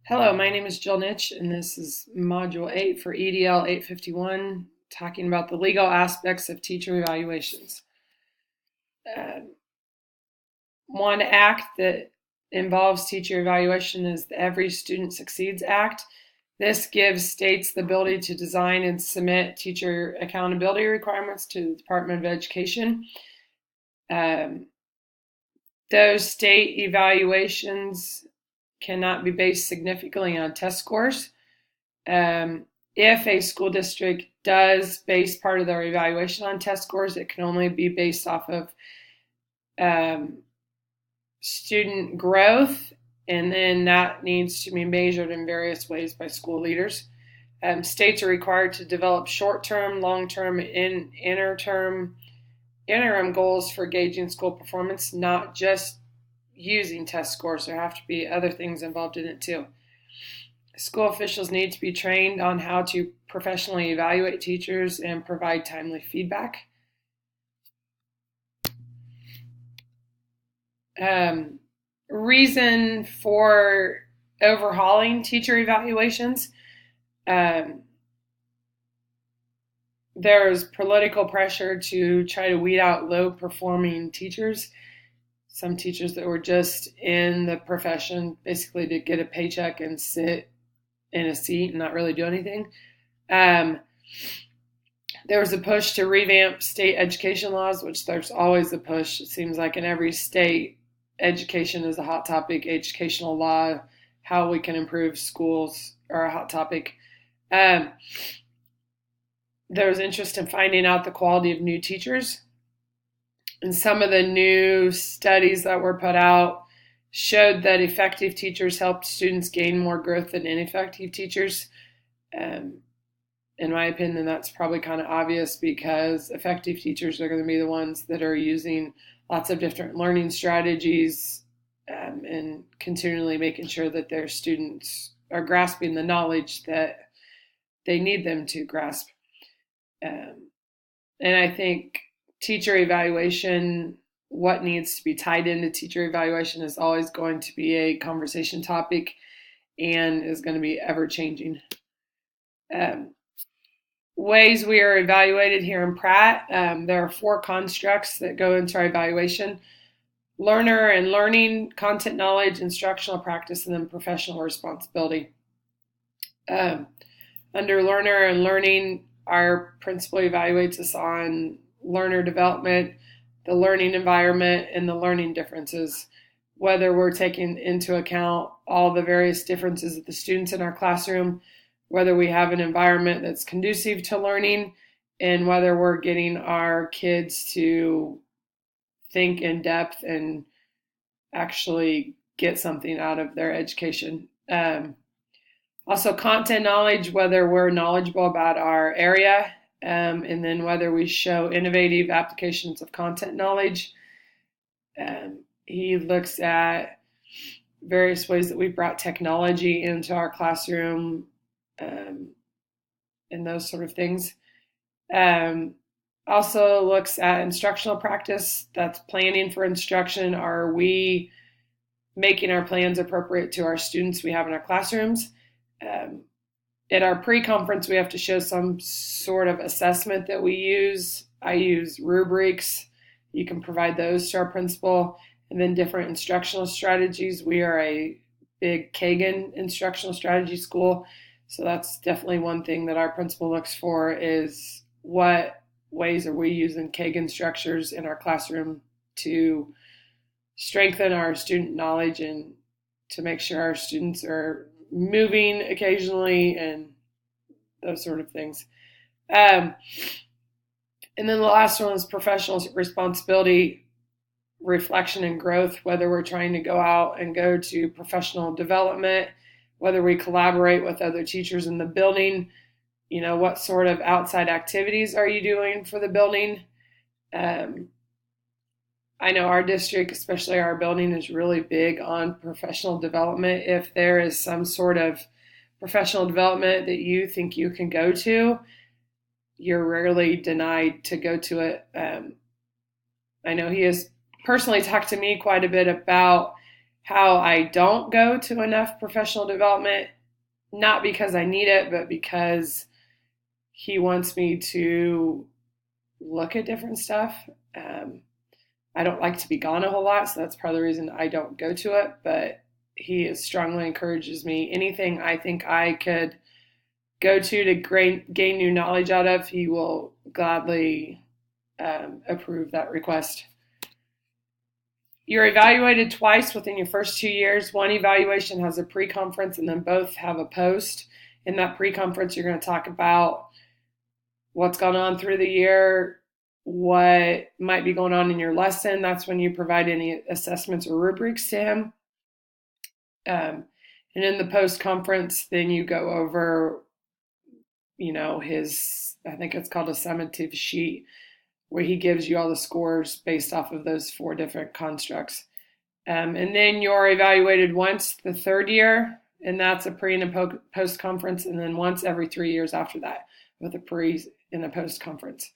Hello, my name is Jill Nitch, and this is Module 8 for EDL 851, talking about the legal aspects of teacher evaluations. One act that involves teacher evaluation is the Every Student Succeeds Act. This gives states the ability to design and submit teacher accountability requirements to the Department of Education. Those state evaluations cannot be based significantly on test scores. If a school district does base part of their evaluation on test scores, it can only be based off of student growth, and then that needs to be measured in various ways by school leaders. States are required to develop short-term, long-term, and interim goals for gauging school performance, not just using test scores. There have to be other things involved in it too. School officials need to be trained on how to professionally evaluate teachers and provide timely feedback. Reason for overhauling teacher evaluations. There's political pressure to try to weed out low-performing teachers. Some teachers that were just in the profession basically to get a paycheck and sit in a seat and not really do anything. There was a push to revamp state education laws, which there's always a push. It seems like in every state, education is a hot topic. Educational law, how we can improve schools are a hot topic. There was interest in finding out the quality of new teachers. And some of the new studies that were put out showed that effective teachers helped students gain more growth than ineffective teachers. In my opinion, that's probably kind of obvious because effective teachers are going to be the ones that are using lots of different learning strategies and continually making sure that their students are grasping the knowledge that they need them to grasp. And I think teacher evaluation, what needs to be tied into teacher evaluation is always going to be a conversation topic and is going to be ever changing. Ways we are evaluated here in Pratt, there are 4 constructs that go into our evaluation: learner and learning, content knowledge, instructional practice, and then professional responsibility. Under learner and learning, our principal evaluates us on learner development, the learning environment, and the learning differences, whether we're taking into account all the various differences of the students in our classroom, whether we have an environment that's conducive to learning, and whether we're getting our kids to think in depth and actually get something out of their education. Also, content knowledge, whether we're knowledgeable about our area, and then whether we show innovative applications of content knowledge. He looks at various ways that we've brought technology into our classroom, and those sort of things. Also looks at instructional practice. That's planning for instruction. Are we making our plans appropriate to our students we have in our classrooms? At our pre-conference, we have to show some sort of assessment that we use. I use rubrics. You can provide those to our principal. And then different instructional strategies. We are a big Kagan instructional strategy school. So that's definitely one thing that our principal looks for is what ways are we using Kagan structures in our classroom to strengthen our student knowledge and to make sure our students are moving occasionally and those sort of things. And then the last one is professional responsibility, reflection, and growth, whether we're trying to go out and go to professional development, whether we collaborate with other teachers in the building, what sort of outside activities are you doing for the building? I know our district, especially our building, is really big on professional development. If there is some sort of professional development that you think you can go to, you're rarely denied to go to it. I know he has personally talked to me quite a bit about how I don't go to enough professional development, not because I need it, but because he wants me to look at different stuff. I don't like to be gone a whole lot, so that's part of the reason I don't go to it. But he strongly encourages me. Anything I think I could go to gain new knowledge out of, he will gladly approve that request. You're evaluated twice within your first 2 years. One evaluation has a pre-conference, and then both have a post. In that pre-conference, you're going to talk about what's gone on through the year, what might be going on in your lesson. That's when you provide any assessments or rubrics to him. And in the post-conference, then you go over, his, I think it's called a summative sheet, where he gives you all the scores based off of those 4 different constructs. And then you're evaluated once the third year, and that's a pre and a post conference, and then once every 3 years after that with a pre and a post conference.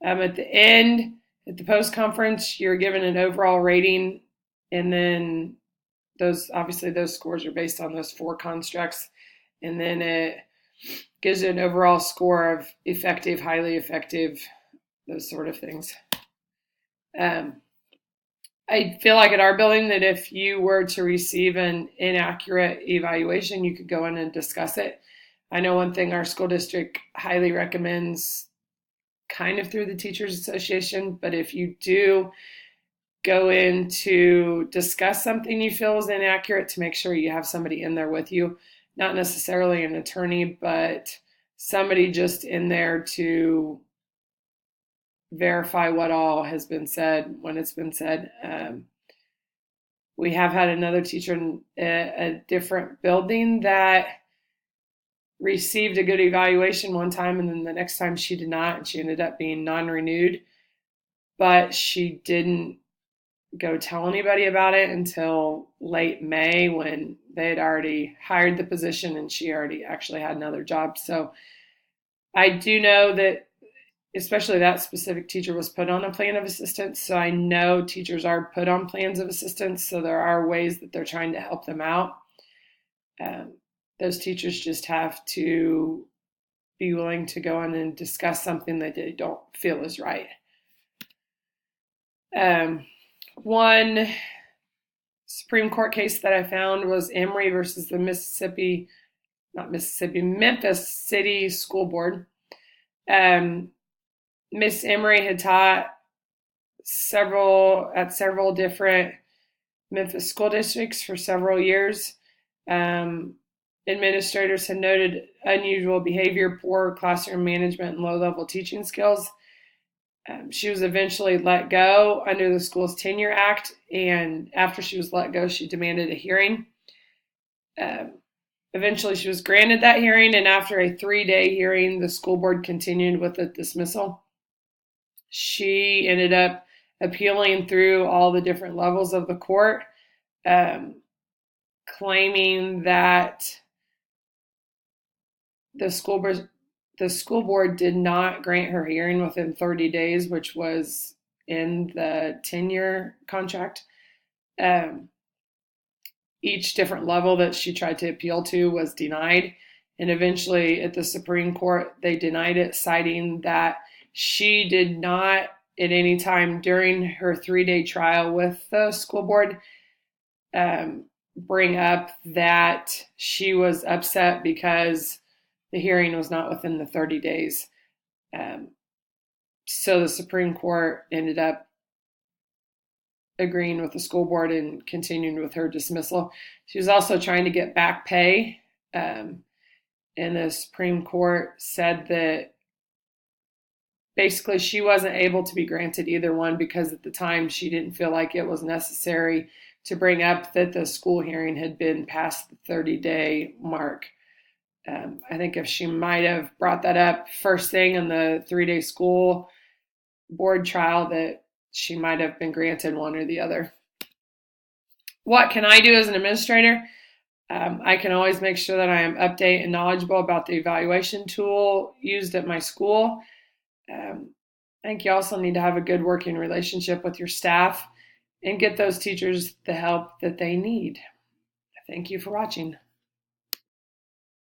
At the end, at the post conference, you're given an overall rating, and then those scores are based on those 4 constructs, and then it gives you an overall score of effective, highly effective, those sort of things. I feel like at our building that if you were to receive an inaccurate evaluation, you could go in and discuss it. I know one thing our school district highly recommends, kind of through the Teachers Association, but if you do go in to discuss something you feel is inaccurate, to make sure you have somebody in there with you, not necessarily an attorney, but somebody just in there to verify what all has been said when it's been said. We have had another teacher in a different building that received a good evaluation one time, and then the next time she did not, and she ended up being non-renewed. But she didn't go tell anybody about it until late May, when they had already hired the position and she already actually had another job. So I do know that especially that specific teacher was put on a plan of assistance. So I know teachers are put on plans of assistance. So there are ways that they're trying to help them out. Those teachers just have to be willing to go in and discuss something that they don't feel is right. One Supreme Court case that I found was Emory versus the Memphis City School Board. Miss Emory had taught at several different Memphis school districts for several years. Administrators had noted unusual behavior, poor classroom management, and low-level teaching skills. She was eventually let go under the School's Tenure Act, and after she was let go, she demanded a hearing. Eventually, she was granted that hearing, and after a 3-day hearing, the school board continued with the dismissal. She ended up appealing through all the different levels of the court, claiming that the school board did not grant her hearing within 30 days, which was in the tenure contract. Each different level that she tried to appeal to was denied. And eventually at the Supreme Court, they denied it, citing that she did not at any time during her 3-day trial with the school board bring up that she was upset because the hearing was not within the 30 days. So the Supreme Court ended up agreeing with the school board and continuing with her dismissal. She was also trying to get back pay. And the Supreme Court said that basically she wasn't able to be granted either one because at the time she didn't feel like it was necessary to bring up that the school hearing had been past the 30-day mark. I think if she might have brought that up first thing in the 3-day school board trial, that she might have been granted one or the other. What can I do as an administrator? I can always make sure that I am updated and knowledgeable about the evaluation tool used at my school. I think you also need to have a good working relationship with your staff and get those teachers the help that they need. Thank you for watching.